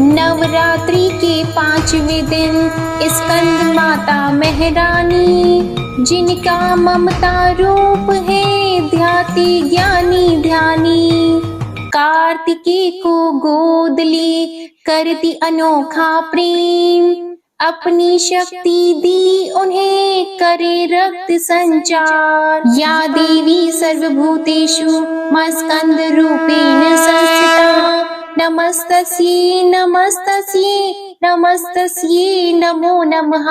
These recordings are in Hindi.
नवरात्रि के 5वें दिन स्कंद माता महारानी, जिनका ममता रूप है ध्याति ज्ञानी ध्यानी। कार्तिकेय को गोद ले करती अनोखा प्रेम, अपनी शक्ति दी उन्हें करे रक्त संचार। या देवी सर्वभूतेषु मस्कंद रूपेण संस्थिता, नमस्तस्यै नमस्तस्यै नमस्तस्यै नमो नमः।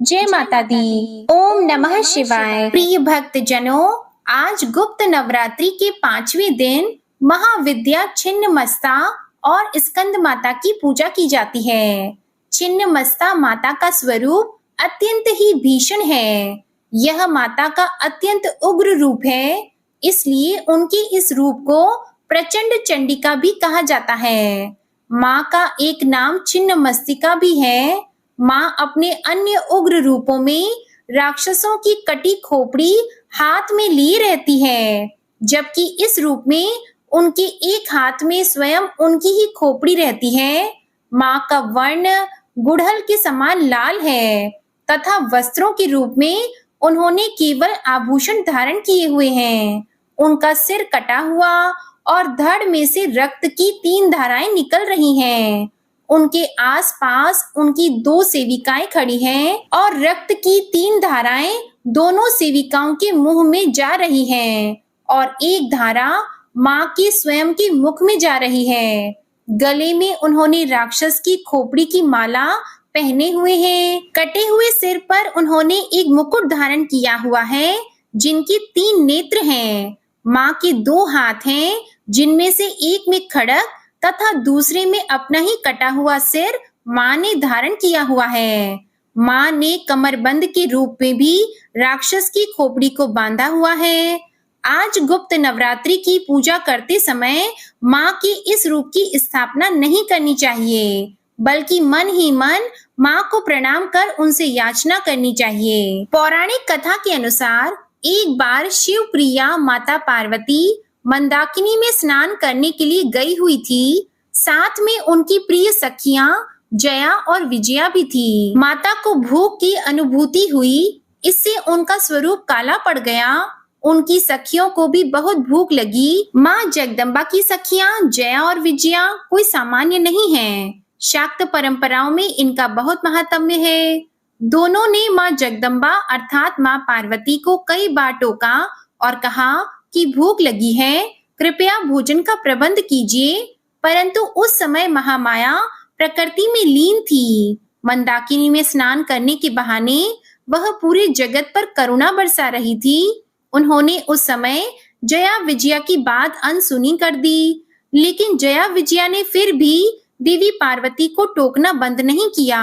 जय माता दी। ओम नमः शिवाय। प्रिय भक्त जनों, आज गुप्त नवरात्रि के 5वें दिन महाविद्या छिन्नमस्ता और स्कंद माता की पूजा की जाती है। छिन्नमस्ता माता का स्वरूप अत्यंत ही भीषण है। यह माता का अत्यंत उग्र रूप है, इसलिए उनके इस रूप को प्रचंड चंडिका भी कहा जाता है। माँ का एक नाम छिन्नमस्तिका भी है। माँ अपने अन्य उग्र रूपों में राक्षसों की कटी खोपड़ी हाथ में लिए रहती है, जबकि इस रूप में उनके एक हाथ में स्वयं उनकी ही खोपड़ी रहती है। माँ का वर्ण गुड़हल के समान लाल है तथा वस्त्रों के रूप में उन्होंने केवल आभूषण धारण किए हुए हैं। उनका सिर कटा हुआ और धड़ में से रक्त की 3 धाराएं निकल रही हैं। उनके आसपास उनकी 2 सेविकाएं खड़ी हैं और रक्त की 3 धाराएं दोनों सेविकाओं के मुंह में जा रही हैं और एक धारा माँ के स्वयं के मुख में जा रही है। गले में उन्होंने राक्षस की खोपड़ी की माला पहने हुए हैं। कटे हुए सिर पर उन्होंने एक मुकुट धारण किया हुआ है, जिनके 3 नेत्र हैं। माँ के 2 हाथ हैं, जिनमें से एक में खड्ग तथा दूसरे में अपना ही कटा हुआ सिर माँ ने धारण किया हुआ है। माँ ने कमरबंद के रूप में भी राक्षस की खोपड़ी को बांधा हुआ है। आज गुप्त नवरात्रि की पूजा करते समय माँ के इस रूप की स्थापना नहीं करनी चाहिए, बल्कि मन ही मन माँ को प्रणाम कर उनसे याचना करनी चाहिए। पौराणिक कथा के अनुसार एक बार शिव प्रिया माता पार्वती मंदाकिनी में स्नान करने के लिए गई हुई थी। साथ में उनकी प्रिय सखियां जया और विजया भी थी। माता को भूख की अनुभूति हुई, इससे उनका स्वरूप काला पड़ गया। उनकी सखियों को भी बहुत भूख लगी। माँ जगदम्बा की सखियां जया और विजया कोई सामान्य नहीं हैं। शाक्त परंपराओं में इनका बहुत महात्म्य है। दोनों ने माँ जगदम्बा अर्थात माँ पार्वती को कई बार टोका और कहा कि भूख लगी है, कृपया भोजन का प्रबंध कीजिए, परंतु उस समय महामाया प्रकृति में लीन थी। मंदाकिनी में स्नान करने के बहाने वह पूरे जगत पर करुणा बरसा रही थी। उन्होंने उस समय जया विजया की बात अनसुनी कर दी, लेकिन जया विजया ने फिर भी देवी पार्वती को टोकना बंद नहीं किया।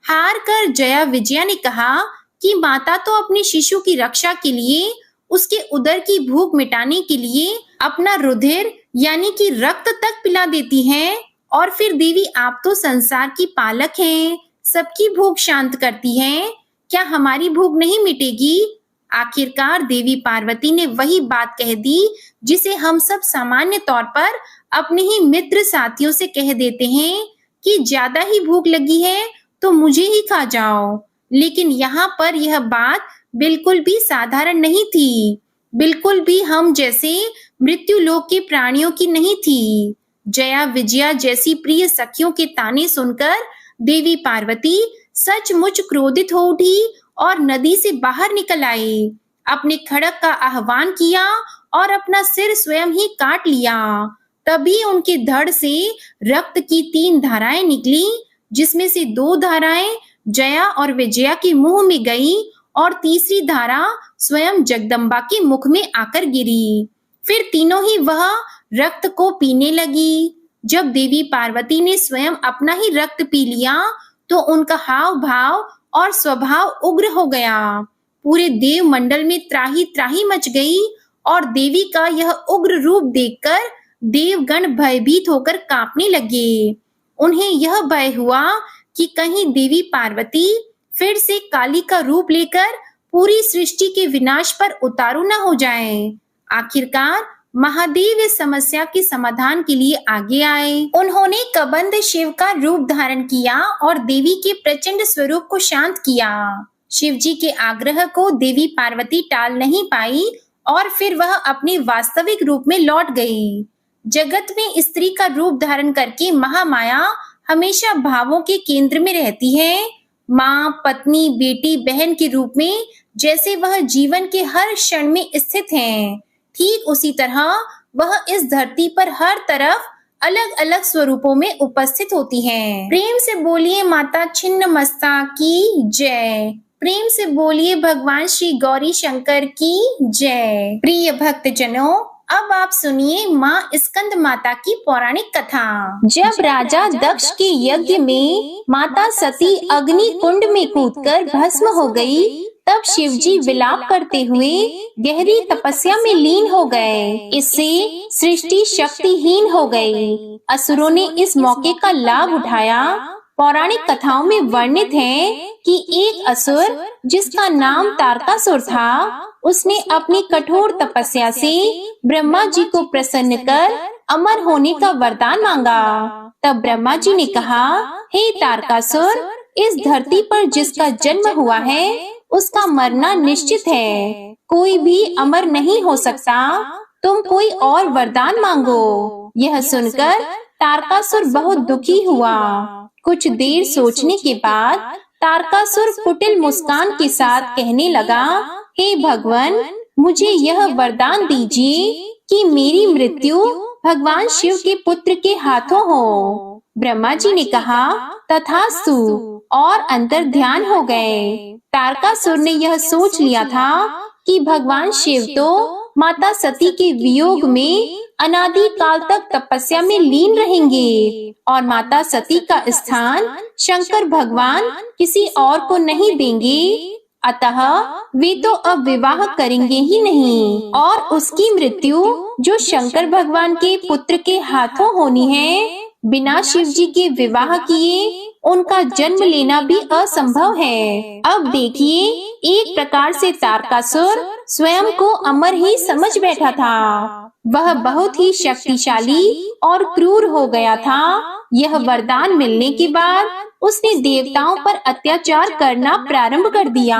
हार कर जया विजया ने कहा कि माता तो अपने शिशु की रक्षा के लिए, उसके उदर की भूख मिटाने के लिए अपना रुधिर यानी कि रक्त तक पिला देती हैं, और फिर देवी आप तो संसार की पालक हैं, सबकी भूख शांत करती हैं, क्या हमारी भूख नहीं मिटेगी? आखिरकार देवी पार्वती ने वही बात कह दी जिसे हम सब सामान्य तौर पर अपने ही मित्र साथियों से कह देते हैं कि ज्यादा ही भूख लगी है तो मुझे ही खा जाओ। लेकिन यहाँ पर यह बात बिल्कुल भी साधारण नहीं थी, बिल्कुल भी हम जैसे मृत्यु लोक के प्राणियों की नहीं थी। जया विजया जैसी प्रिय सखियों के ताने सुनकर देवी पार्वती सचमुच क्रोधित हो उठी और नदी से बाहर निकल आई। अपने खड्ग का आह्वान किया और अपना सिर स्वयं ही काट लिया। तभी उनके धड़ से रक्त की 3 धाराएं निकली, जिसमें से 2 धाराएं जया और विजया के मुंह में गई और तीसरी धारा स्वयं जगदम्बा के मुख में आकर गिरी। फिर तीनों ही वह रक्त को पीने लगी। जब देवी पार्वती ने स्वयं अपना ही रक्त पी लिया तो उनका हाव भाव और स्वभाव उग्र हो गया। पूरे देव मंडल में त्राही त्राही मच गई और देवी का यह उग्र रूप देखकर देवगण भयभीत होकर कांपने लगे। उन्हें यह भय हुआ कि कहीं देवी पार्वती फिर से काली का रूप लेकर पूरी सृष्टि के विनाश पर उतारू न हो जाएं। आखिरकार महादेव इस समस्या के समाधान के लिए आगे आए। उन्होंने कबंध शिव का रूप धारण किया और देवी के प्रचंड स्वरूप को शांत किया। शिव जी के आग्रह को देवी पार्वती टाल नहीं पाई और फिर वह अपने वास्तविक रूप में लौट गई। जगत में स्त्री का रूप धारण करके महामाया हमेशा भावों के केंद्र में रहती है। माँ, पत्नी, बेटी, बहन के रूप में जैसे वह जीवन के हर क्षण में स्थित है, ठीक उसी तरह वह इस धरती पर हर तरफ अलग अलग स्वरूपों में उपस्थित होती हैं। प्रेम से बोलिए माता छिन्नमस्ता की जय। प्रेम से बोलिए भगवान श्री गौरी शंकर की जय। प्रिय भक्तजनों, अब आप सुनिए माँ स्कंद माता की पौराणिक कथा। जब राजा दक्ष के यज्ञ में माता सती अग्नि कुंड में कूदकर भस्म हो गई, तब शिव जी विलाप करते हुए गहरी तपस्या में लीन हो गए। इससे सृष्टि शक्तिहीन हो गई। असुरों ने इस मौके का लाभ उठाया। पौराणिक कथाओं में वर्णित है कि एक असुर जिसका नाम तारकासुर था, उसने अपनी कठोर तपस्या से ब्रह्मा जी को प्रसन्न कर अमर होने का वरदान मांगा। तब ब्रह्मा जी ने कहा, हे तारकासुर, इस धरती पर जिसका जन्म हुआ है उसका मरना निश्चित है। कोई भी अमर नहीं हो सकता। तुम कोई और वरदान मांगो। यह सुनकर तारकासुर बहुत दुखी हुआ। कुछ देर सोचने के बाद तारकासुर कुटिल मुस्कान के साथ कहने लगा, हे भगवान, मुझे यह वरदान दीजिए कि मेरी मृत्यु भगवान शिव के पुत्र के हाथों हो। ब्रह्मा जी ने कहा, तथास्तु, और अंतर ध्यान हो गए। तारकासुर ने यह सोच लिया था कि भगवान शिव तो माता सती के वियोग में अनादि काल तक तपस्या में लीन रहेंगे और माता सती का स्थान शंकर भगवान किसी और को नहीं देंगे। अतः वे तो अब विवाह करेंगे ही नहीं और उसकी मृत्यु जो शंकर भगवान के पुत्र के हाथों होनी है, बिना शिव जी के विवाह किए उनका जन्म लेना भी असंभव है। अब देखिए, एक प्रकार से तारकासुर स्वयं को अमर ही समझ बैठा था। वह बहुत ही शक्तिशाली और क्रूर हो गया था। यह वरदान मिलने के बाद उसने देवताओं पर अत्याचार करना प्रारंभ कर दिया।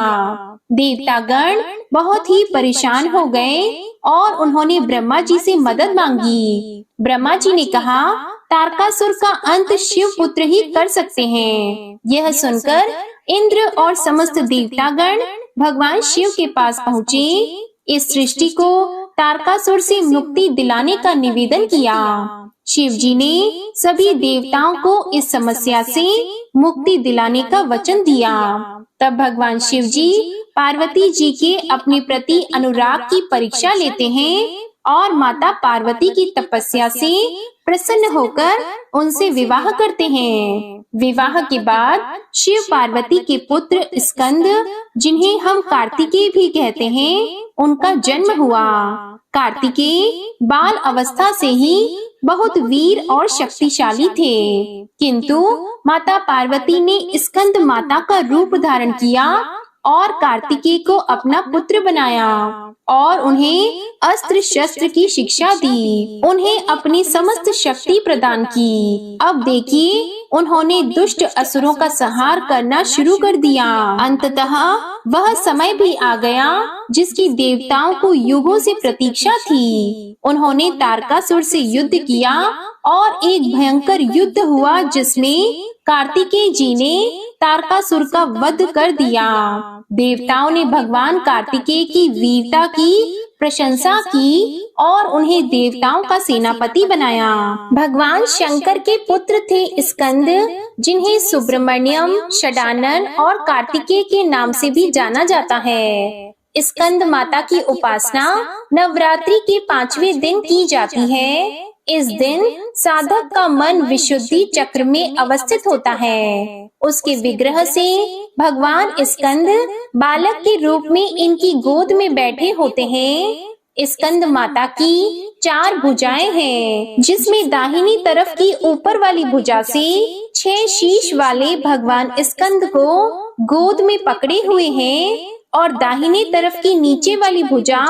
देवतागण बहुत ही परेशान हो गए और उन्होंने ब्रह्मा जी से मदद मांगी। ब्रह्मा जी ने कहा, तारकासुर का अंत शिव पुत्र ही कर सकते हैं। यह सुनकर इंद्र और समस्त देवतागण भगवान शिव के पास पहुँचे। इस सृष्टि को तारकासुर से मुक्ति दिलाने का निवेदन किया। शिव जी ने सभी देवताओं को इस समस्या से मुक्ति दिलाने का वचन दिया। तब भगवान शिव जी पार्वती जी के अपने प्रति अनुराग की परीक्षा लेते हैं और माता पार्वती की तपस्या से प्रसन्न होकर उनसे विवाह करते हैं। विवाह के बाद शिव पार्वती के पुत्र स्कंद, जिन्हें हम कार्तिकेय भी कहते हैं, उनका जन्म हुआ। कार्तिकेय बाल अवस्था से ही बहुत वीर और शक्तिशाली थे, किंतु माता पार्वती ने स्कंद माता का रूप धारण किया और कार्तिकेय को अपना पुत्र बनाया और उन्हें अस्त्र शस्त्र की शिक्षा दी। उन्हें अपनी समस्त शक्ति प्रदान की। अब देखिए, उन्होंने दुष्ट असुरों का संहार करना शुरू कर दिया। अंततः वह समय भी आ गया जिसकी देवताओं को युगों से प्रतीक्षा थी। उन्होंने तारकासुर से युद्ध किया और एक भयंकर युद्ध हुआ जिसमें कार्तिकेय जी ने तारकासुर का वध कर दिया। देवताओं ने भगवान कार्तिकेय की वीरता की प्रशंसा की और उन्हें देवताओं का सेनापति बनाया। भगवान शंकर के पुत्र थे स्कंद, जिन्हें सुब्रमण्यम, षडानन और कार्तिकेय के नाम से भी जाना जाता है। स्कंद माता की उपासना नवरात्रि के 5वें दिन की जाती है। इस दिन साधक का मन विशुद्धि चक्र में अवस्थित होता है। उसके विग्रह से भगवान स्कंद बालक के रूप में इनकी गोद में बैठे होते हैं। स्कंद माता की 4 भुजाएं हैं, जिसमें दाहिनी तरफ की ऊपर वाली भुजा से 6 शीश वाले भगवान स्कंद को गोद में पकड़े हुए हैं और दाहिने तरफ की नीचे वाली भुजा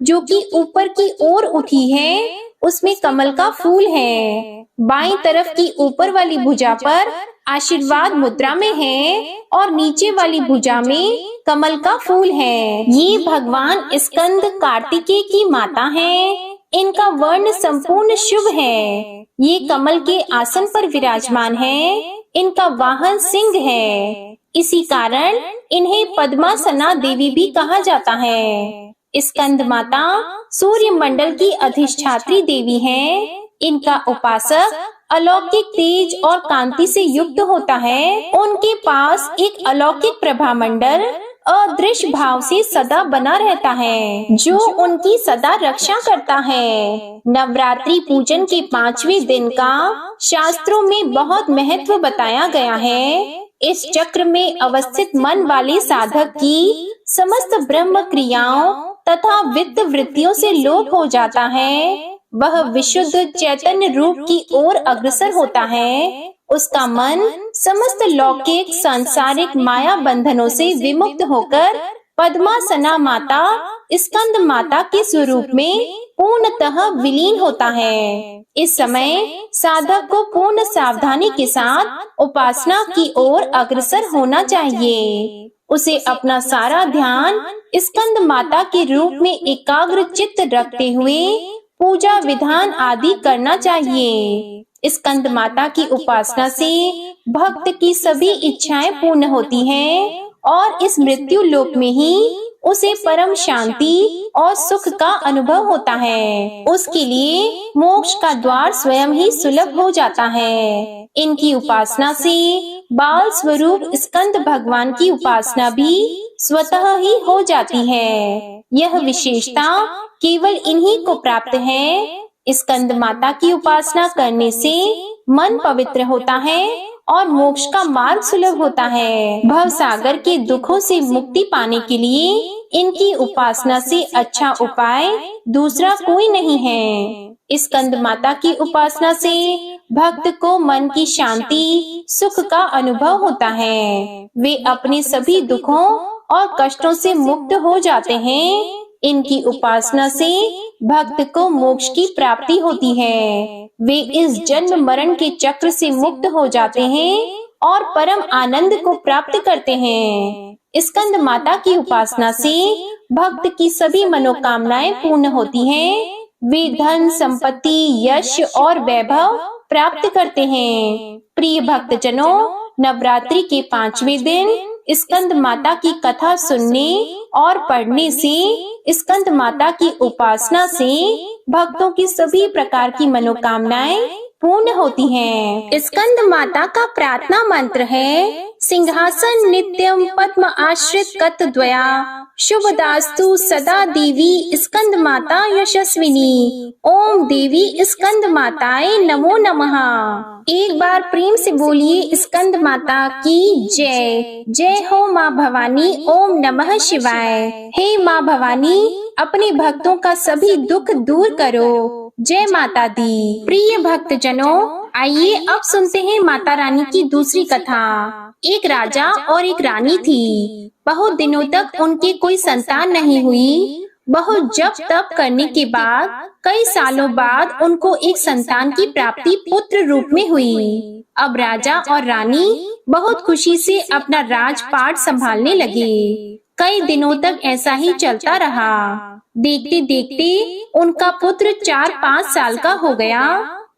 जो कि ऊपर की ओर उठी है, उसमें कमल का फूल है। बाईं तरफ की ऊपर वाली भुजा पर आशीर्वाद मुद्रा में है और नीचे वाली भुजा में कमल का फूल है। ये भगवान स्कंद कार्तिकेय की माता हैं। इनका वर्ण संपूर्ण शुभ है। ये कमल के आसन पर विराजमान है। इनका वाहन सिंह है। इसी कारण इन्हें पद्मासना देवी भी कहा जाता है। स्कंद माता सूर्य मंडल की अधिष्ठात्री देवी है। इनका उपासक अलौकिक तेज और कांति से युक्त होता है। उनके पास एक अलौकिक प्रभा मंडल अदृश्य भाव से सदा बना रहता है, जो उनकी सदा रक्षा करता है। नवरात्रि पूजन के 5वें दिन का शास्त्रों में बहुत महत्व बताया गया है। इस चक्र में अवस्थित मन वाले साधक की समस्त ब्रह्म क्रियाओं तथा वित्त वृत्तियों से लोप हो जाता है। वह विशुद्ध चैतन्य रूप की ओर अग्रसर होता है। उसका मन समस्त लौकिक सांसारिक माया बंधनों से विमुक्त होकर पद्मासना माता स्कंद माता के स्वरूप में पूर्णतः विलीन होता है। इस समय साधक को पूर्ण सावधानी के साथ उपासना की ओर अग्रसर होना चाहिए। उसे अपना सारा ध्यान स्कंद माता के रूप में एकाग्र चित्त रखते हुए पूजा विधान आदि करना चाहिए। स्कंद माता की उपासना से भक्त की सभी इच्छाएं पूर्ण होती हैं और इस मृत्यु लोक में ही उसे परम शांति और सुख का अनुभव होता है। उसके लिए मोक्ष का द्वार स्वयं ही सुलभ हो जाता है। इनकी उपासना से बाल स्वरूप स्कंद भगवान की उपासना भी स्वतः ही हो जाती है। यह विशेषता केवल इन्हीं को प्राप्त है। स्कंद माता की उपासना करने से मन पवित्र होता है और मोक्ष का मार्ग सुलभ होता है। भव सागर के दुखों से मुक्ति पाने के लिए इनकी उपासना से अच्छा उपाय दूसरा कोई नहीं है। स्कंद माता की उपासना से भक्त को मन की शांति सुख का अनुभव होता है। वे अपने सभी दुखों और कष्टों से मुक्त हो जाते हैं। इनकी उपासना से भक्त को मोक्ष की प्राप्ति होती है। वे इस जन्म मरण के चक्र से मुक्त हो जाते हैं और परम आनंद को प्राप्त करते हैं। स्कंद माता की उपासना से भक्त की सभी मनोकामनाएं पूर्ण होती हैं। वे धन संपत्ति यश और वैभव प्राप्त करते हैं। प्रिय भक्तजनों, नवरात्रि के 5वें दिन स्कंद माता की कथा सुनने और पढ़ने से, स्कंद माता की उपासना से भक्तों की सभी प्रकार की मनोकामनाएं पूर्ण होती हैं। स्कंद माता का प्रार्थना मंत्र है: सिंहासन नित्यम पद्म आश्रित कत द्वया, शुभदास्तु सदा देवी स्कंद माता यशस्विनी। ओम देवी स्कंद माताए नमो नमः। एक बार प्रेम से बोलिए स्कंद माता की जय। जय हो माँ भवानी। ओम नमः शिवाय। हे माँ भवानी, अपने भक्तों का सभी दुख दूर करो। जय माता दी। प्रिय भक्त जनों, आइए अब सुनते हैं माता रानी की दूसरी कथा। एक राजा और एक रानी थी। बहुत दिनों तक उनकी कोई संतान नहीं हुई। बहुत जप तप करने के बाद कई सालों बाद उनको एक संतान की प्राप्ति पुत्र रूप में हुई। अब राजा और रानी बहुत खुशी से अपना राजपाट संभालने लगे। कई दिनों तक ऐसा ही चलता रहा। देखते देखते उनका पुत्र 4-5 साल का हो गया।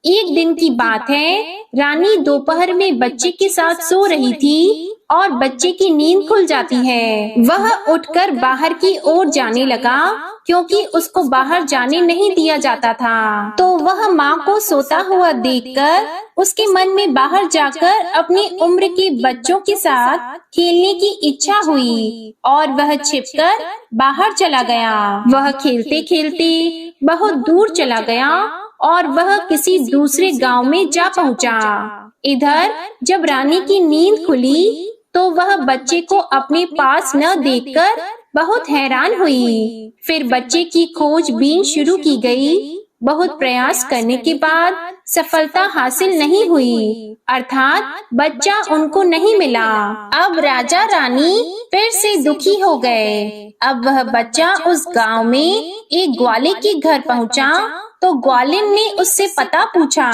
एक दिन की बात है, रानी दोपहर में बच्चे के साथ सो रही थी और बच्चे की नींद खुल जाती है। वह उठकर बाहर की ओर जाने लगा, क्योंकि उसको बाहर जाने नहीं दिया जाता था। तो वह माँ को सोता हुआ देखकर उसके मन में बाहर जाकर अपनी उम्र के बच्चों के साथ खेलने की इच्छा हुई और वह छिपकर बाहर चला गया। वह खेलते खेलते बहुत दूर चला गया और वह किसी दूसरे गांव में जा पहुंचा। इधर जब रानी की नींद खुली तो वह बच्चे को अपने पास न देखकर बहुत हैरान हुई। फिर बच्चे की खोजबीन शुरू की गई। बहुत प्रयास करने के बाद सफलता हासिल नहीं हुई, अर्थात बच्चा उनको नहीं मिला। अब राजा रानी फिर से दुखी हो गए। अब वह बच्चा उस गांव में एक ग्वाले के घर पहुंचा तो ग्वालिन ने उससे पता पूछा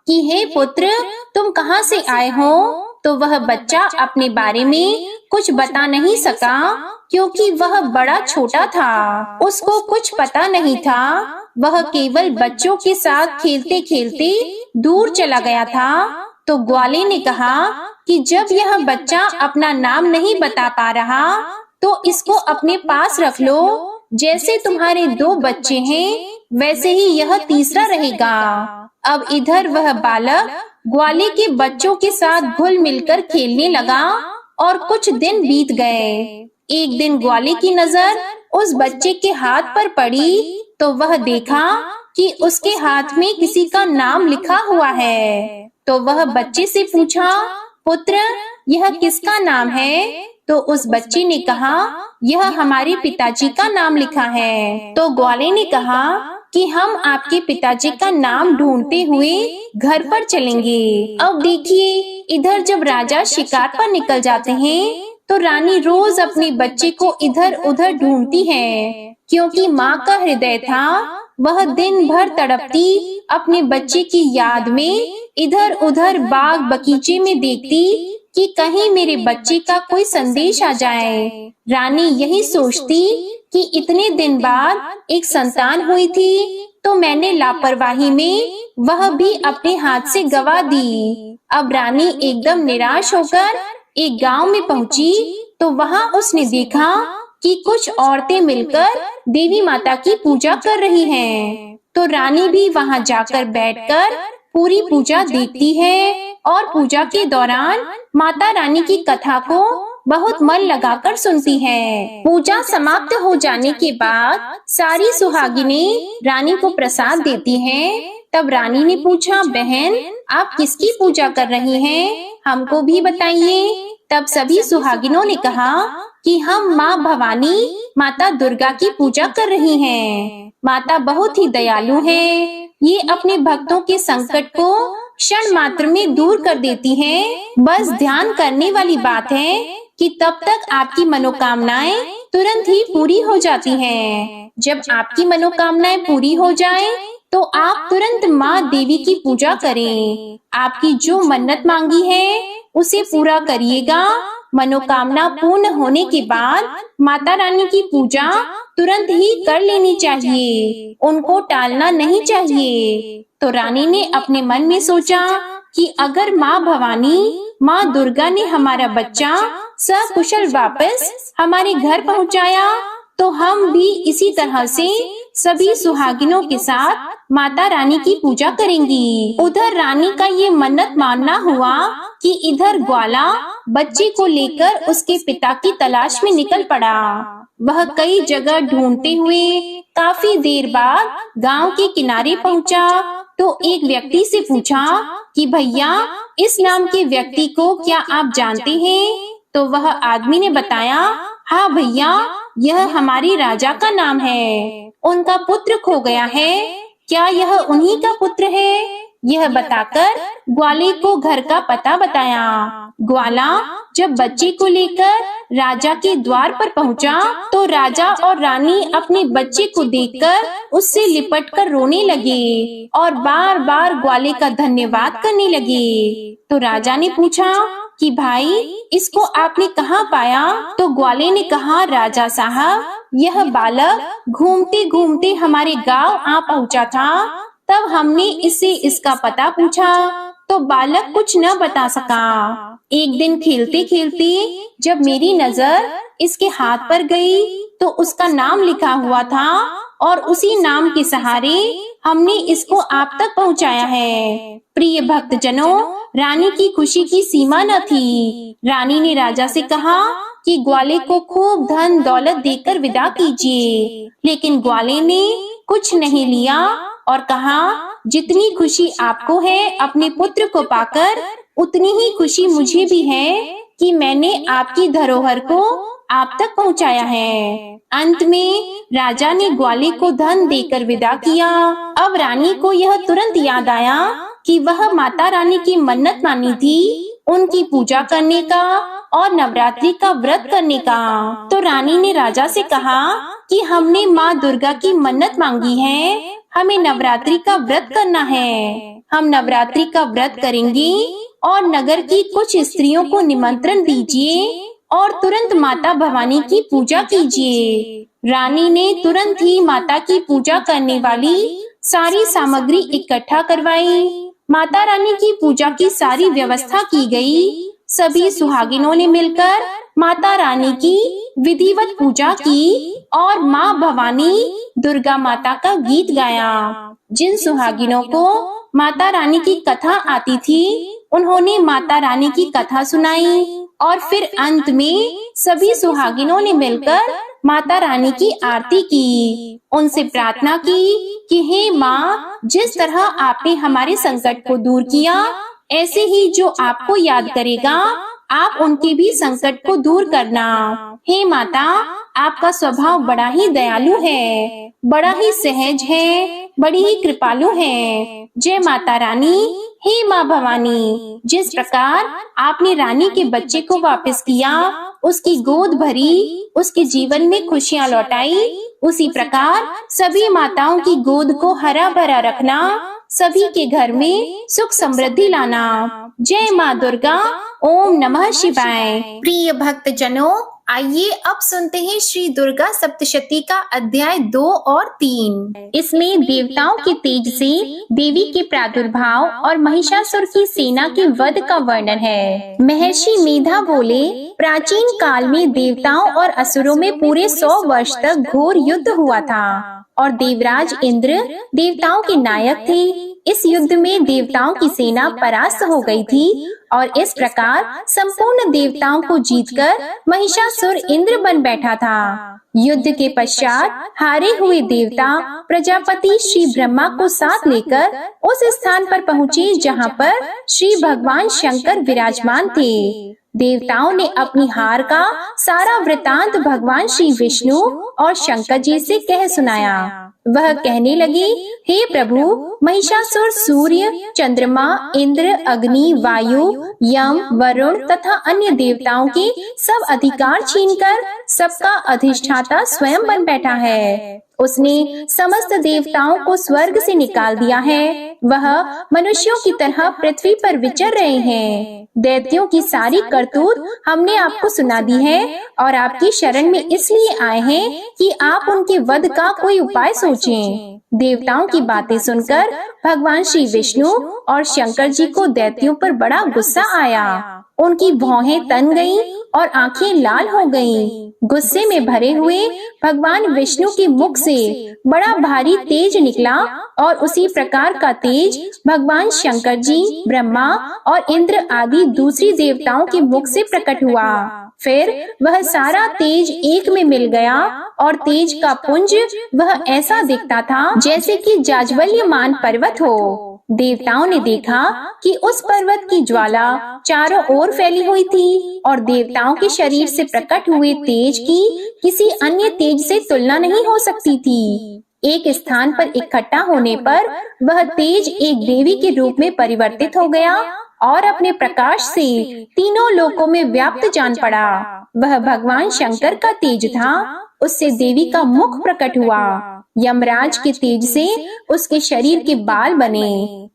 कि हे पुत्र, तुम कहाँ से आए हो? तो वह बच्चा अपने बारे में कुछ बता नहीं सका क्योंकि वह बड़ा छोटा था, उसको कुछ पता नहीं था। वह केवल बच्चों के साथ खेलते खेलते दूर चला गया था। तो ग्वाले ने कहा कि जब यह बच्चा अपना नाम नहीं बता पा रहा तो इसको अपने पास रख लो। जैसे तुम्हारे 2 बच्चे हैं वैसे ही यह तीसरा रहेगा। अब इधर वह बालक ग्वाले के बच्चों के साथ घुल मिलकर खेलने लगा और कुछ दिन बीत गए। एक दिन ग्वाले की नजर उस बच्चे के हाथ पर पड़ी तो वह देखा कि उसके हाथ में किसी का नाम लिखा हुआ है। तो वह बच्चे से पूछा, पुत्र, यह किसका नाम है? तो उस बच्चे ने कहा, यह हमारे पिताजी का नाम लिखा है। तो ग्वाले ने कहा कि हम आपके पिताजी का नाम ढूंढते हुए घर पर चलेंगे। अब देखिए, इधर जब राजा शिकार पर निकल जाते हैं तो रानी रोज अपने बच्चे को इधर उधर ढूंढती है, क्योंकि माँ का हृदय था वह दिन भर तड़पती अपने बच्चे की याद में इधर उधर बाग बगीचे में देखती कि कहीं मेरे बच्चे का कोई संदेश आ जाए। रानी यही सोचती कि इतने दिन बाद एक संतान हुई थी तो मैंने लापरवाही में वह भी अपने हाथ से गवा दी। अब रानी एकदम निराश होकर एक गांव में पहुंची तो वहां उसने देखा कि कुछ औरतें मिलकर देवी माता की पूजा कर रही हैं। तो रानी भी वहां जाकर बैठकर पूरी पूजा देखती है और पूजा के दौरान माता रानी की कथा को बहुत मन लगाकर सुनती है। पूजा समाप्त हो जाने के बाद सारी सुहागिनें रानी को प्रसाद देती हैं। तब रानी ने पूछा, बहन, आप किसकी पूजा कर रही हैं? हमको भी बताइए। तब सभी सुहागिनों ने कहा कि हम माँ भवानी, माता दुर्गा की पूजा कर रही हैं। माता बहुत ही दयालु हैं। ये अपने भक्तों के संकट को क्षण मात्र में दूर कर देती हैं। बस ध्यान करने वाली बात है कि तब तक आपकी मनोकामनाएं तुरंत ही पूरी हो जाती हैं। जब आपकी मनोकामनाएं पूरी हो जाएं, तो आप तुरंत माँ देवी की पूजा करें। आपकी जो मन्नत मांगी है उसे पूरा करिएगा। मनोकामना पूर्ण होने के बाद माता रानी की पूजा तुरंत ही कर लेनी चाहिए, उनको टालना नहीं चाहिए। तो रानी ने अपने मन में सोचा कि अगर माँ भवानी, माँ दुर्गा ने हमारा बच्चा सकुशल वापस हमारे घर पहुँचाया तो हम भी इसी तरह से सभी सुहागिनों के साथ माता रानी की पूजा करेंगी। उधर रानी का ये मन्नत मानना हुआ कि इधर ग्वाला बच्चे को लेकर उसके पिता की तलाश में निकल पड़ा। वह कई जगह ढूंढते हुए काफी देर बाद गांव के किनारे पहुंचा तो एक व्यक्ति से पूछा कि भैया, इस नाम के व्यक्ति को क्या आप जानते हैं? तो वह आदमी ने बताया, हाँ भैया, यह हमारे राजा का नाम है। उनका पुत्र खो गया है, क्या यह उन्हीं का पुत्र है? यह बताकर ग्वाले को घर का पता बताया। ग्वाला जब बच्चे को लेकर राजा के द्वार पर पहुंचा तो राजा और रानी अपने बच्चे को देखकर उससे लिपटकर रोने लगे और बार बार ग्वाले का धन्यवाद करने लगे। तो राजा ने पूछा कि भाई, इसको आपने कहाँ पाया? तो ग्वाले ने कहा, राजा साहब, यह बालक घूमते घूमते हमारे गांव आ पहुंचा था। तब हमने इससे इसका पता पूछा तो बालक कुछ न बता सका। एक दिन खेलते खेलते जब मेरी नजर इसके हाथ पर गई तो उसका नाम लिखा हुआ था और उसी नाम के सहारे हमने इसको आप तक पहुंचाया है। प्रिय भक्तजनों, रानी की खुशी की सीमा न थी। रानी ने राजा से कहा कि ग्वाले को खूब धन दौलत देकर विदा कीजिए, लेकिन ग्वाले ने कुछ नहीं लिया और कहा, जितनी खुशी आपको है अपने पुत्र को पाकर, उतनी ही खुशी मुझे भी है कि मैंने आपकी धरोहर को आप तक पहुंचाया है। अंत में राजा ने ग्वाले को धन देकर विदा किया। अब रानी को यह तुरंत याद आया कि वह माता रानी की मन्नत मानी थी, उनकी पूजा करने का और नवरात्रि का व्रत करने का। तो रानी ने राजा से कहा कि हमने माँ दुर्गा की मन्नत मांगी है, हमें नवरात्रि का व्रत करना है। हम नवरात्रि का व्रत करेंगे और नगर की कुछ स्त्रियों को निमंत्रण दीजिए और तुरंत माता भवानी की पूजा कीजिए। रानी ने तुरंत ही माता की पूजा करने वाली सारी सामग्री इकट्ठा करवाई। माता रानी की पूजा की सारी व्यवस्था की गई। सभी सुहागिनों ने मिलकर माता रानी की विधिवत पूजा की और माँ भवानी दुर्गा माता का गीत गाया। जिन सुहागिनों को माता रानी की कथा आती थी, उन्होंने माता रानी की कथा सुनाई और फिर अंत में सभी सुहागिनों ने मिलकर माता रानी की आरती की। उनसे प्रार्थना की कि हे माँ, जिस तरह आपने हमारे संकट को दूर किया, ऐसे ही जो आपको याद करेगा, आप उनके भी संकट को दूर करना। हे माता, आपका स्वभाव बड़ा ही दयालु है, बड़ा ही सहज है, बड़ी ही कृपालु है। जय माता रानी। हे माँ भवानी, जिस प्रकार आपने रानी के बच्चे को वापस किया, उसकी गोद भरी, उसके जीवन में खुशियाँ लौटाई, उसी प्रकार सभी माताओं की गोद को हरा भरा रखना, सभी के घर में सुख समृद्धि लाना। जय माँ दुर्गा। ओम नमः शिवाय। प्रिय भक्त जनों, आइए अब सुनते हैं श्री दुर्गा सप्तशती का अध्याय 2 और 3। इसमें देवताओं के तेज से देवी के प्रादुर्भाव और महिषासुर की सेना के वध का वर्णन है। महर्षि मेधा बोले, प्राचीन काल में देवताओं और असुरों में पूरे 100 वर्ष तक घोर युद्ध हुआ था और देवराज इंद्र देवताओं के नायक थे। इस युद्ध में देवताओं की सेना परास्त हो गई थी और इस प्रकार संपूर्ण देवताओं को जीतकर महिषासुर इंद्र बन बैठा था। युद्ध के पश्चात हारे हुए देवता प्रजापति श्री ब्रह्मा को साथ लेकर उस स्थान पर पहुँचे जहाँ पर श्री भगवान शंकर विराजमान थे। देवताओं ने अपनी हार का सारा वृतांत भगवान श्री विष्णु और शंकर जी से कह सुनाया। वह कहने लगे, हे प्रभु, महिषासुर सूर्य, चंद्रमा, इंद्र, अग्नि, वायु, यम, वरुण तथा अन्य देवताओं के सब अधिकार छीनकर सबका अधिष्ठाता स्वयं बन बैठा है। उसने समस्त देवताओं को स्वर्ग से निकाल दिया है। वह मनुष्यों की तरह पृथ्वी पर विचर रहे हैं। दैत्यों की सारी करतूत हमने आपको सुना दी है और आपकी शरण में इसलिए आए हैं कि आप उनके वध का कोई उपाय सोचें। देवताओं की बातें सुनकर भगवान श्री विष्णु और शंकर जी को दैत्यों पर बड़ा गुस्सा आया। उनकी भौहें तन गईं और आंखें लाल हो गईं। गुस्से में भरे हुए भगवान विष्णु के मुख से बड़ा भारी तेज निकला और उसी प्रकार का तेज भगवान शंकर जी, ब्रह्मा और इंद्र आदि दूसरी देवताओं के मुख से प्रकट हुआ। फिर वह सारा तेज एक में मिल गया और तेज का पुंज वह ऐसा दिखता था जैसे कि जाज्वल्यमान पर्वत हो। देवताओं ने देखा कि उस पर्वत की ज्वाला चारों ओर फैली हुई थी और देवताओं के शरीर से प्रकट हुए तेज की किसी अन्य तेज से तुलना नहीं हो सकती थी। एक स्थान पर इकट्ठा होने पर वह तेज एक देवी के रूप में परिवर्तित हो गया और अपने प्रकाश से तीनों लोकों में व्याप्त जान पड़ा। वह भगवान शंकर का तेज था। उससे देवी का मुख प्रकट हुआ। यमराज के तेज से उसके शरीर के बाल बने।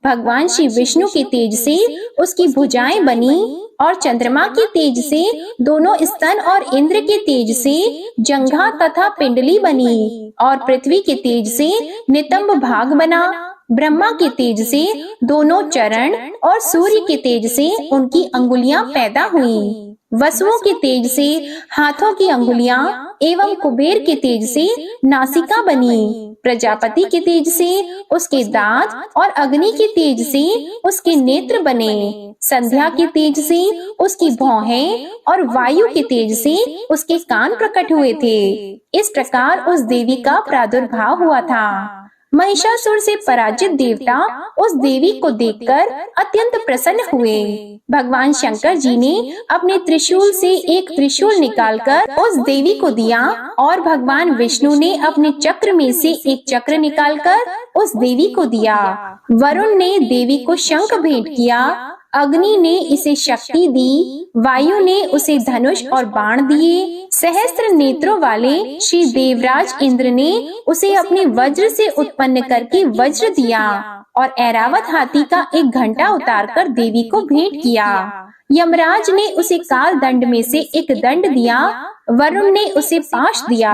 भगवान श्री विष्णु के तेज से उसकी भुजाएं बनी और चंद्रमा के तेज से दोनों स्तन और इंद्र के तेज से जंघा तथा पिंडली बनी और पृथ्वी के तेज से नितंब भाग बना। ब्रह्मा के तेज से दोनों चरण और सूर्य के तेज से उनकी अंगुलियां पैदा हुईं। वसुओं के तेज से हाथों की अंगुलियां एवं कुबेर के तेज से नासिका बनी। प्रजापति के तेज से उसके दांत और अग्नि के तेज से उसके नेत्र बने। संध्या के तेज से उसकी भौहें और वायु के तेज से उसके कान प्रकट हुए थे। इस प्रकार उस देवी का प्रादुर्भाव हुआ था। महिषासुर से पराजित देवता उस देवी को देखकर अत्यंत प्रसन्न हुए। भगवान शंकर जी ने अपने त्रिशूल से एक त्रिशूल निकालकर उस देवी को दिया और भगवान विष्णु ने अपने चक्र में से एक चक्र निकालकर उस देवी को दिया। वरुण ने देवी को शंख भेंट किया, अग्नि ने इसे शक्ति दी, वायु ने उसे धनुष और बाण दिए, सहस्त्र नेत्रों वाले श्री देवराज इंद्र ने उसे अपने वज्र से उत्पन्न करके वज्र दिया और ऐरावत हाथी का एक घंटा उतारकर देवी को भेंट किया। यमराज ने उसे काल दंड में से एक दंड दिया, वरुण ने उसे पाश दिया,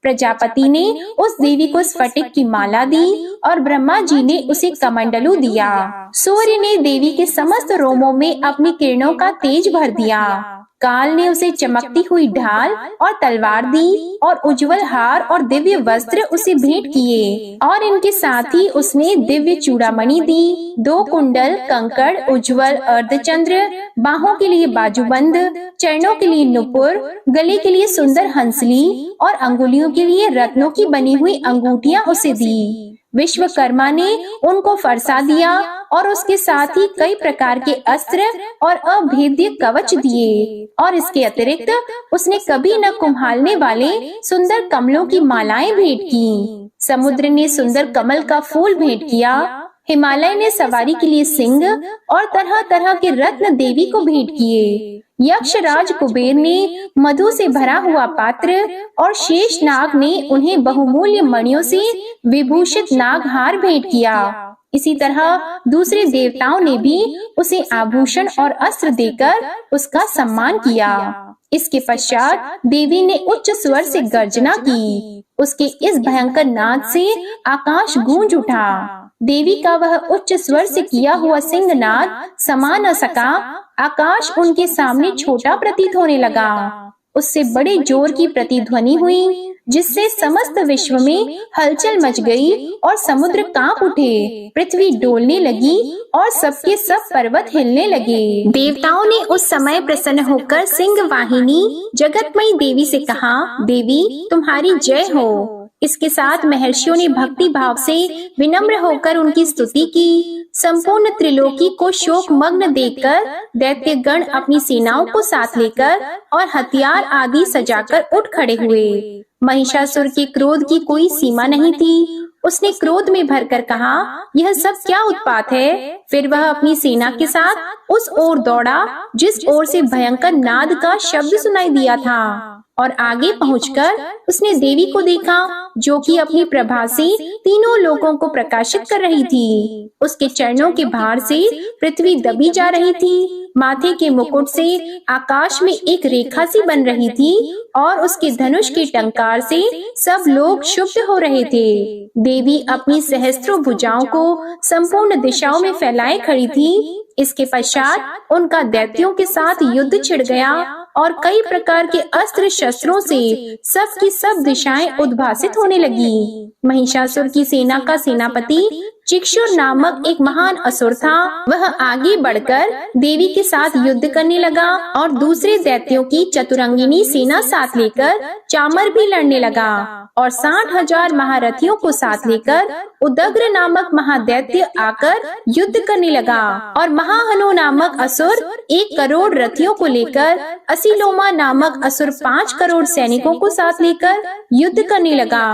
प्रजापति ने उस देवी को स्फटिक की माला दी और ब्रह्मा जी ने उसे कमंडलू दिया। सूर्य ने देवी के समस्त रोमों में अपनी किरणों का तेज भर दिया। काल ने उसे चमकती हुई ढाल और तलवार दी और उज्जवल हार और दिव्य वस्त्र उसे भेंट किए और इनके साथ ही उसने दिव्य चूड़ामणि दी, 2 कुंडल, कंकड़, उज्जवल अर्धचंद्र, बाहों के लिए बाजूबंद, चरणों के लिए नुपुर, गले के लिए सुंदर हंसली और अंगुलियों के लिए रत्नों की बनी हुई अंगूठियां उसे दी। विश्वकर्मा ने उनको फरसा दिया और उसके साथ ही कई प्रकार के अस्त्र और अभेद्य कवच दिए और इसके अतिरिक्त उसने कभी न कुम्हालने वाले सुंदर कमलों की मालाएं भेंट की। समुद्र ने सुंदर कमल का फूल भेंट किया, हिमालय ने सवारी के लिए सिंह और तरह तरह के रत्न देवी को भेंट किए। यक्षराज कुबेर ने मधु से भरा हुआ पात्र और शेष नाग ने उन्हें बहुमूल्य मणियों से विभूषित नागहार भेंट किया। इसी तरह दूसरे देवताओं ने भी उसे आभूषण और अस्त्र देकर उसका सम्मान किया। इसके पश्चात देवी ने उच्च स्वर से गर्जना की। उसके इस भयंकर नाद से आकाश गूंज उठा। देवी का वह उच्च स्वर से किया हुआ सिंहनाद समा न सका। आकाश उनके सामने छोटा प्रतीत होने लगा। उससे बड़े जोर की प्रतिध्वनि हुई, जिससे समस्त विश्व में हलचल मच गई और समुद्र कांप उठे, पृथ्वी डोलने लगी और सबके सब पर्वत हिलने लगे। देवताओं ने उस समय प्रसन्न होकर सिंह वाहिनी जगतमयी देवी से कहा, देवी तुम्हारी जय हो। इसके साथ महर्षियों ने भक्ति भाव से विनम्र होकर उनकी स्तुति की। संपूर्ण त्रिलोकी को शोक मग्न देखकर दैत्य गण अपनी सेनाओं को साथ लेकर और हथियार आदि सजाकर उठ खड़े हुए। महिषासुर के क्रोध की कोई सीमा नहीं थी। उसने क्रोध में भरकर कहा, यह सब क्या उत्पात है। फिर वह अपनी सेना के साथ उस ओर दौड़ा जिस ओर से भयंकर नाद का शब्द सुनाई दिया था और आगे पहुंचकर उसने देवी को देखा, जो कि अपनी प्रभा से तीनों लोगों को प्रकाशित कर रही थी। उसके चरणों के भार से पृथ्वी दबी जा रही थी। माथे के मुकुट से आकाश में एक रेखा सी बन रही थी और उसके धनुष के टंकार से सब लोग क्षुब्ध हो रहे थे। देवी अपनी सहस्त्रों भुजाओं को संपूर्ण दिशाओं में फैलाए खड़ी थी। इसके पश्चात उनका दैत्यों के साथ युद्ध छिड़ गया और कई प्रकार के अस्त्र शस्त्रों से सब की सब दिशाएं उद्भासित होने लगी। महिषासुर की सेना का सेनापति चिक्षुर नामक एक महान असुर था। वह आगे बढ़कर देवी के साथ युद्ध करने लगा और दूसरे दैत्यों की चतुरंगिनी सेना साथ लेकर चामर भी लड़ने लगा और 60,000 महारथियों को साथ लेकर उदग्र नामक महादैत्य आकर युद्ध करने लगा और महाहनु नामक असुर 1 करोड़ रथियों को लेकर, असिलोमा नामक असुर 5 करोड़ सैनिकों को साथ लेकर युद्ध करने लगा।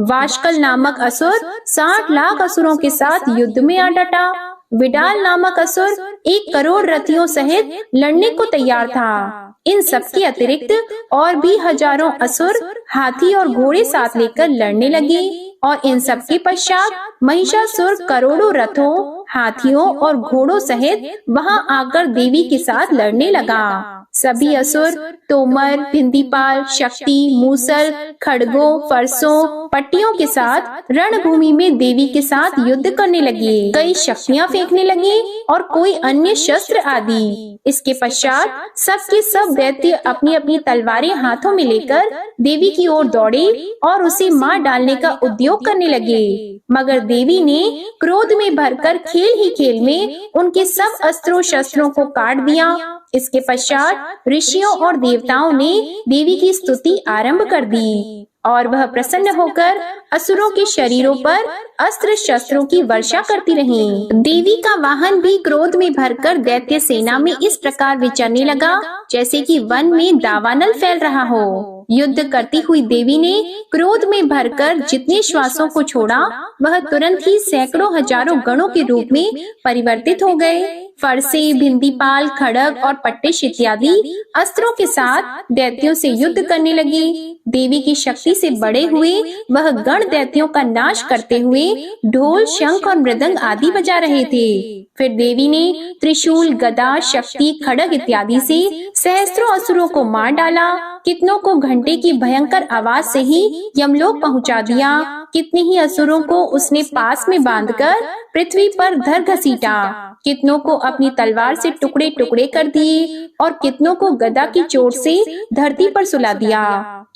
वाशकल नामक असुर 60 लाख असुरों के साथ युद्ध में आ डटा। विडाल नामक असुर 1 करोड़ रथियों सहित लड़ने को तैयार था। इन सब के अतिरिक्त और भी हजारों असुर हाथी और घोड़े साथ लेकर लड़ने लगे और इन सब के पश्चात महिषासुर करोड़ों रथों, हाथियों और घोड़ों सहित वहां आकर देवी के साथ लड़ने लगा। सभी असुर तोमर, भिंदीपाल, शक्ति, मूसल, खड़गों, फरसों, पट्टियों के साथ रणभूमि में देवी के साथ युद्ध करने लगे। कई शक्तियां फेंकने लगे और कोई अन्य शस्त्र आदि। इसके पश्चात सबके सब दैत्य अपनी अपनी तलवारें हाथों में लेकर देवी की ओर दौड़े और उसे मार डालने का उद्योग करने लगे। मगर देवी ने क्रोध में भरकर खेल ही खेल में उनके सब अस्त्रों शस्त्रों को काट दिया। इसके पश्चात ऋषियों और देवताओं ने देवी की स्तुति आरंभ कर दी। और वह प्रसन्न होकर असुरों के शरीरों पर अस्त्र शस्त्रों की वर्षा करती रही। देवी का वाहन भी क्रोध में भरकर दैत्य सेना में इस प्रकार विचरने लगा जैसे कि वन में दावानल फैल रहा हो। युद्ध करती हुई देवी ने क्रोध में भरकर जितने श्वासों को छोड़ा वह तुरंत ही सैकड़ों हजारों गणों के रूप में परिवर्तित हो गए। फरसे, भिंदीपाल, खड़ग और पट्टिश इत्यादि अस्त्रों के साथ दैत्यों से युद्ध करने लगे। देवी की शक्ति से बड़े हुए वह गण दैत्यों का नाश करते हुए ढोल, शंख और मृदंग आदि बजा रहे थे। फिर देवी ने त्रिशूल, गदा, शक्ति, खड़ग इत्यादि से सहस्त्रों असुरों को मार डाला। कितनों को घंटे की भयंकर आवाज से ही यमलोक पहुंचा दिया। कितने ही असुरों को उसने पास में बांधकर पृथ्वी पर धर घसीटा। कितनों को अपनी तलवार से टुकड़े टुकड़े कर दिए और कितनों को गदा की चोट से धरती पर सुला दिया।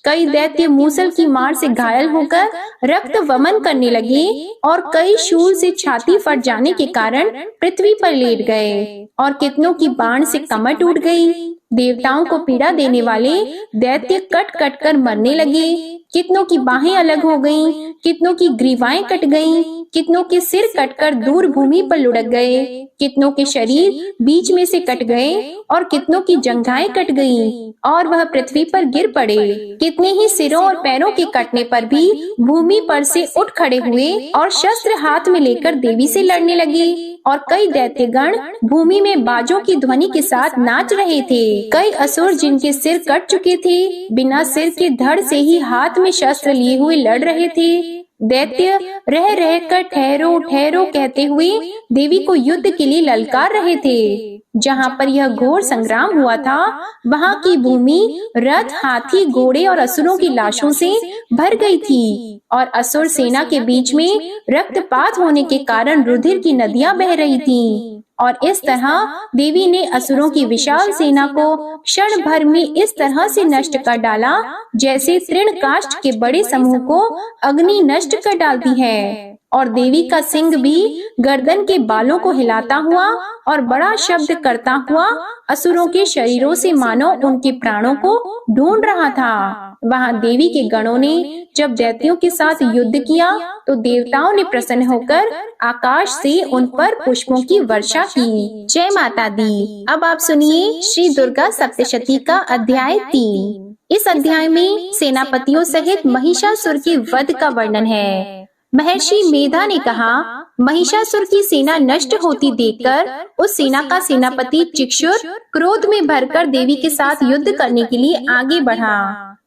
कई दैत्य मूसल की मार से घायल होकर रक्त वमन करने लगे और कई शूल से छाती फट जाने के कारण पृथ्वी पर लेट गए और कितनों की बाण से कमर टूट गई। देवताओं को पीड़ा देने वाले दैत्य कट कट कर मरने लगे। कितनों की बाहें अलग हो गईं, कितनों की ग्रीवाएं कट गईं, कितनों के सिर कटकर दूर भूमि पर लुढ़क गए, कितनों के शरीर बीच में से कट गए और कितनों की जंघाएं कट गईं और वह पृथ्वी पर गिर पड़े। कितने ही सिरों और पैरों के कटने पर भी भूमि पर से उठ खड़े हुए और शस्त्र हाथ में लेकर देवी से लड़ने लगे और कई दैत्यगण भूमि में बाजों की ध्वनि के साथ नाच रहे थे। कई असुर जिनके सिर कट चुके थे बिना सिर के धड़ से ही हाथ में शस्त्र लिए हुए लड़ रहे थे। दैत्य रह रह कर ठहरो ठहरो कहते हुए देवी को युद्ध के लिए ललकार रहे थे। जहाँ पर यह घोर संग्राम हुआ था वहाँ की भूमि रथ, हाथी, घोड़े और असुरों की लाशों से भर गई थी और असुर सेना के बीच में रक्तपात होने के कारण रुधिर की नदियां बह रही थीं। और इस तरह देवी ने असुरों की विशाल सेना को क्षण भर में इस तरह से नष्ट कर डाला जैसे तृणकाष्ठ के बड़े समूह को अग्नि नष्ट कर डालती है। और देवी का सिंह भी गर्दन के बालों को हिलाता हुआ और बड़ा शब्द करता हुआ असुरों के शरीरों से मानो उनके प्राणों को ढूंढ रहा था। वहाँ देवी के गणों ने जब दैत्यों के साथ युद्ध किया तो देवताओं ने प्रसन्न होकर आकाश से उन पर पुष्पों की वर्षा की। जय माता दी। अब आप सुनिए श्री दुर्गा सप्तशती का अध्याय 3। इस अध्याय में सेनापतियों सहित महिषासुर के वध का वर्णन है। महर्षि मेधा ने कहा, महिषासुर की सेना नष्ट होती देखकर उस सेना का सेनापति चिक्षुर क्रोध में भरकर देवी के साथ युद्ध करने के लिए आगे बढ़ा।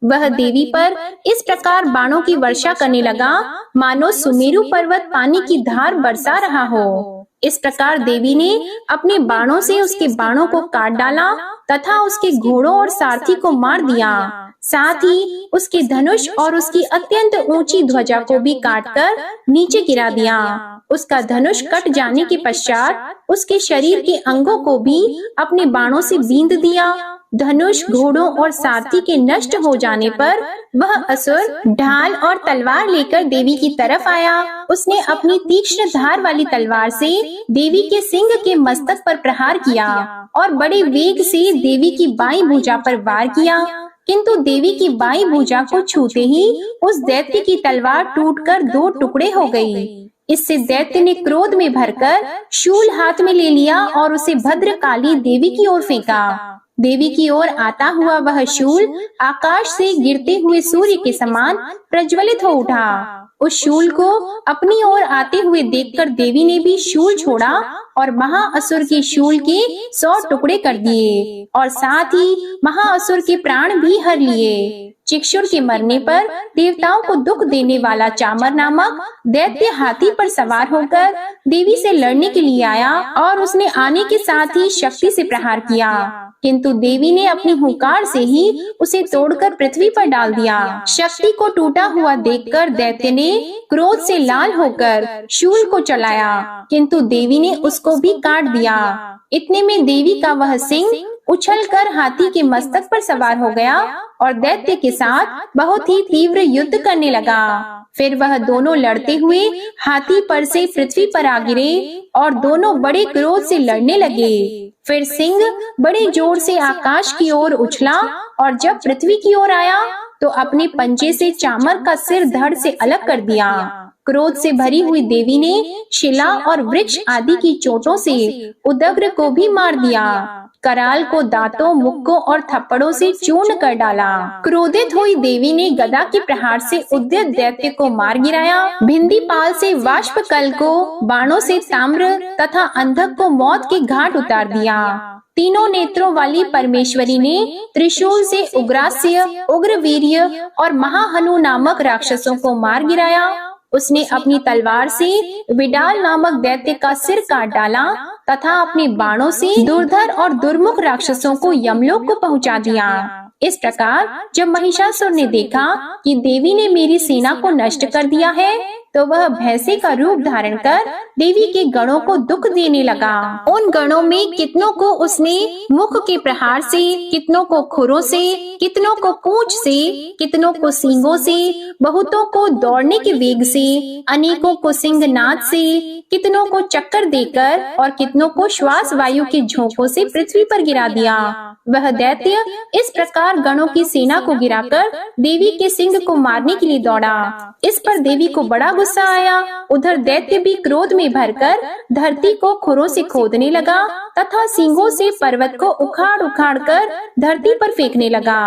वह देवी पर इस प्रकार बाणों की वर्षा करने लगा मानो सुमेरु पर्वत पानी की धार बरसा रहा हो। इस प्रकार देवी ने अपने बाणों से उसके बाणों को काट डाला तथा उसके घोड़ों और सारथी को मार दिया। साथ ही उसके धनुष और उसकी अत्यंत ऊंची ध्वजा को भी काटकर नीचे गिरा दिया। उसका धनुष कट जाने के पश्चात उसके शरीर के अंगों को भी अपने बाणों से बींध दिया। धनुष, घोड़ों और सारथी के नष्ट हो जाने पर वह असुर ढाल और तलवार लेकर देवी की तरफ आया। उसने अपनी तीक्ष्ण धार वाली तलवार से देवी के सिंह के मस्तक पर प्रहार किया और बड़े वेग से देवी की बाईं भुजा पर वार किया, किंतु देवी की बाईं भुजा को छूते ही उस दैत्य की तलवार टूटकर 2 टुकड़े हो गई। इससे दैत्य ने क्रोध में भरकर शूल हाथ में ले लिया और उसे भद्रकाली देवी की ओर फेंका। देवी की ओर आता हुआ वह शूल आकाश से गिरते हुए सूर्य के समान प्रज्वलित हो उठा। उस शूल को अपनी ओर आते हुए देखकर देवी ने भी शूल छोड़ा और महाअसुर के शूल के 100 टुकड़े कर दिए और साथ ही महाअसुर के प्राण भी हर लिए। चिक्षुर के मरने पर देवताओं को दुख देने वाला चामर नामक दैत्य हाथी पर सवार होकर देवी से लड़ने के लिए आया और उसने आने के साथ ही शक्ति से प्रहार किया, किंतु देवी ने अपनी हुंकार से ही उसे तोड़कर पृथ्वी पर डाल दिया। शक्ति को टूटा हुआ देखकर दैत्य ने क्रोध से लाल होकर शूल को चलाया, किंतु देवी ने उसको भी काट दिया। इतने में देवी का वह सिंह उछलकर हाथी के मस्तक पर सवार हो गया और दैत्य के साथ बहुत ही तीव्र युद्ध करने लगा। फिर वह दोनों लड़ते हुए हाथी पर से पृथ्वी पर आ गिरे और दोनों बड़े क्रोध से लड़ने लगे। फिर सिंह बड़े जोर से आकाश की ओर उछला और जब पृथ्वी की ओर आया तो अपने पंजे से चामर का सिर धड़ से अलग कर दिया। क्रोध से भरी हुई देवी ने शिला और वृक्ष आदि की चोटों से उदग्र को भी मार दिया। कराल को दांतों, मुक्कों और थप्पड़ों से चूर्ण कर डाला। क्रोधित हुई देवी ने गदा के प्रहार से उद्यत दैत्य को मार गिराया। भिंदीपाल से वाष्पकल को, बाणों से ताम्र तथा अंधक को मौत के घाट उतार दिया। तीनों नेत्रों वाली परमेश्वरी ने त्रिशूल से उग्रास्य, उग्रवीर्य और महाहनु नामक राक्षसों को मार गिराया। उसने अपनी तलवार से विडाल नामक दैत्य का सिर काट डाला तथा अपने बाणों से दुर्धर और दुर्मुख राक्षसों को यमलोक को पहुंचा दिया। इस प्रकार जब महिषासुर ने देखा कि देवी ने मेरी सेना को नष्ट कर दिया है, तो वह भैंसे का रूप धारण कर देवी के गणों को दुख देने लगा। उन गणों में कितनों को उसने मुख के प्रहार से, कितनों को खुरों से, कितनों को पूंछ से, कितनों को सींगों से, बहुतों को दौड़ने के वेग से, अनेकों को सिंहनाद से, कितनों को चक्कर देकर और कितनों को श्वास वायु के झोंकों से पृथ्वी पर गिरा दिया। वह दैत्य इस प्रकार गणों की सेना को गिराकर देवी के सिंह को मारने के लिए दौड़ा। इस पर देवी को बड़ा गुस्सा आया। उधर दैत्य भी क्रोध में भरकर धरती को खुरों से खोदने लगा तथा सींगों से पर्वत को उखाड़ उखाड़ कर धरती पर फेंकने लगा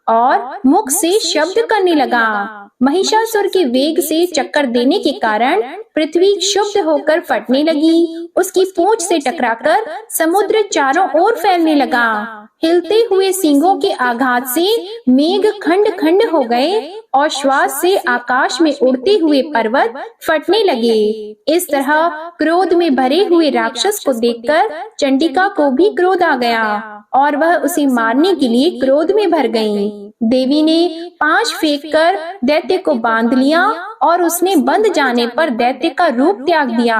और मुख से शब्द करने लगा। महिषासुर के वेग से चक्कर देने के कारण पृथ्वी क्षुब्ध होकर फटने लगी। उसकी पूंछ से टकराकर समुद्र चारों ओर फैलने लगा। हिलते हुए सींगों के आघात से मेघ खंड खंड हो गए और श्वास से आकाश में उड़ते हुए पर्वत फटने लगे। इस तरह क्रोध में भरे हुए राक्षस को देखकर चंडिका को भी क्रोध आ गया और वह उसे मारने के लिए क्रोध में भर गई। देवी ने पांच फेंक कर दैत्य को बांध लिया और उसने बंध जाने पर दैत्य का रूप त्याग दिया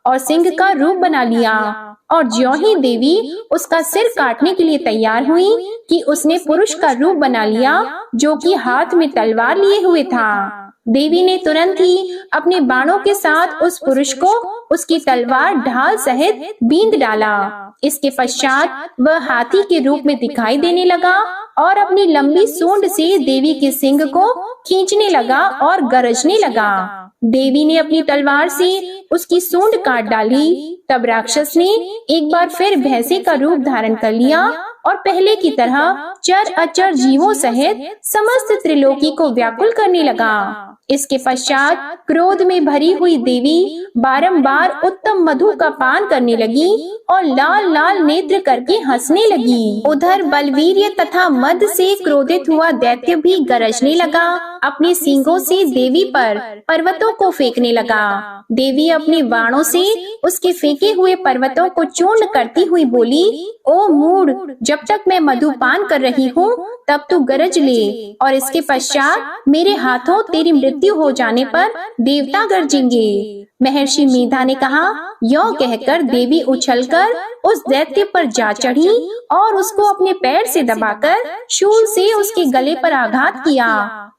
और सिंह का रूप बना लिया। और ज्यों ही देवी उसका सिर काटने के लिए तैयार हुई कि उसने पुरुष का रूप बना लिया, जो कि हाथ में तलवार लिए हुए था। देवी ने तुरंत ही अपने बाणों के साथ उस पुरुष को उसकी तलवार ढाल सहित बींध डाला। इसके पश्चात वह हाथी के रूप में दिखाई देने लगा और अपनी लंबी सूंड से देवी के सिंग को खींचने लगा और गरजने लगा। देवी ने अपनी तलवार से उसकी सूंड काट डाली। तब राक्षस ने एक बार फिर भैंसे का रूप धारण कर लिया और पहले की तरह चर अचर जीवों सहित समस्त त्रिलोकी को व्याकुल करने लगा। इसके पश्चात क्रोध में भरी हुई देवी बारंबार उत्तम मधु का पान करने लगी और लाल लाल नेत्र करके हंसने लगी। उधर बलवीर्य तथा मद से क्रोधित हुआ दैत्य भी गरजने लगा। अपने सींगों से देवी पर पर्वतों को फेंकने लगा। देवी अपने बाणों से उसके फेंके हुए पर्वतों को चूर्ण करती हुई बोली, ओ मूढ़, जब तक मैं मधुपान कर रही हूँ तब तू गरज ले, और इसके पश्चात मेरे हाथों तेरी मृत्यु हो जाने पर देवता गरजेंगे। महर्षि मेधा ने कहा। यों कहकर देवी उछलकर उस दैत्य पर जा चढ़ी और उसको अपने पैर से दबाकर शूल से उसके गले पर आघात किया।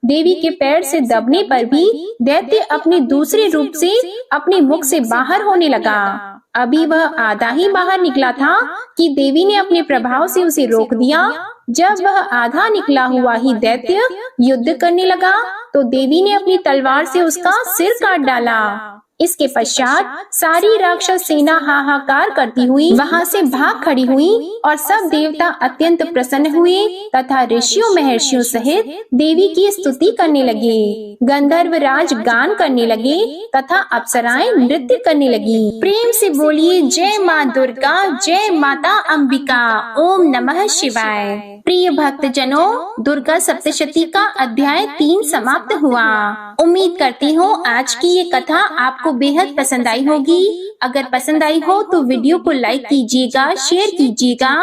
देवी के पैर से दबने पर भी दैत्य अपने दूसरे रूप से अपने मुख से बाहर होने लगा। अभी वह आधा ही बाहर निकला था कि देवी ने अपने प्रभाव से उसे रोक दिया। जब वह आधा निकला हुआ ही दैत्य युद्ध करने लगा तो देवी ने अपनी तलवार से उसका सिर काट डाला। इसके पश्चात सारी राक्षस सेना हाहाकार करती हुई वहां से भाग खड़ी हुई और सब देवता अत्यंत प्रसन्न हुए तथा ऋषियों महर्षियों सहित देवी की स्तुति करने लगे। गंधर्व राज गान करने लगे तथा अप्सराएं नृत्य करने लगी। प्रेम से बोलिए जय माँ दुर्गा, जय माता अंबिका, ओम नमः शिवाय। प्रिय भक्त जनों, दुर्गा सप्तशती का अध्याय 3 समाप्त हुआ। उम्मीद करती हूँ आज की ये कथा आपको बेहद पसंद आई होगी। अगर पसंद आई हो तो वीडियो को लाइक कीजिएगा, शेयर कीजिएगा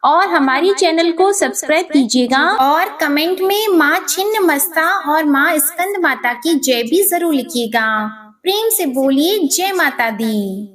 और हमारी चैनल को सब्सक्राइब कीजिएगा और कमेंट में माँ छिन्नमस्ता और माँ स्कंद माता की जय भी जरूर लिखिएगा। प्रेम से बोलिए जय माता दी।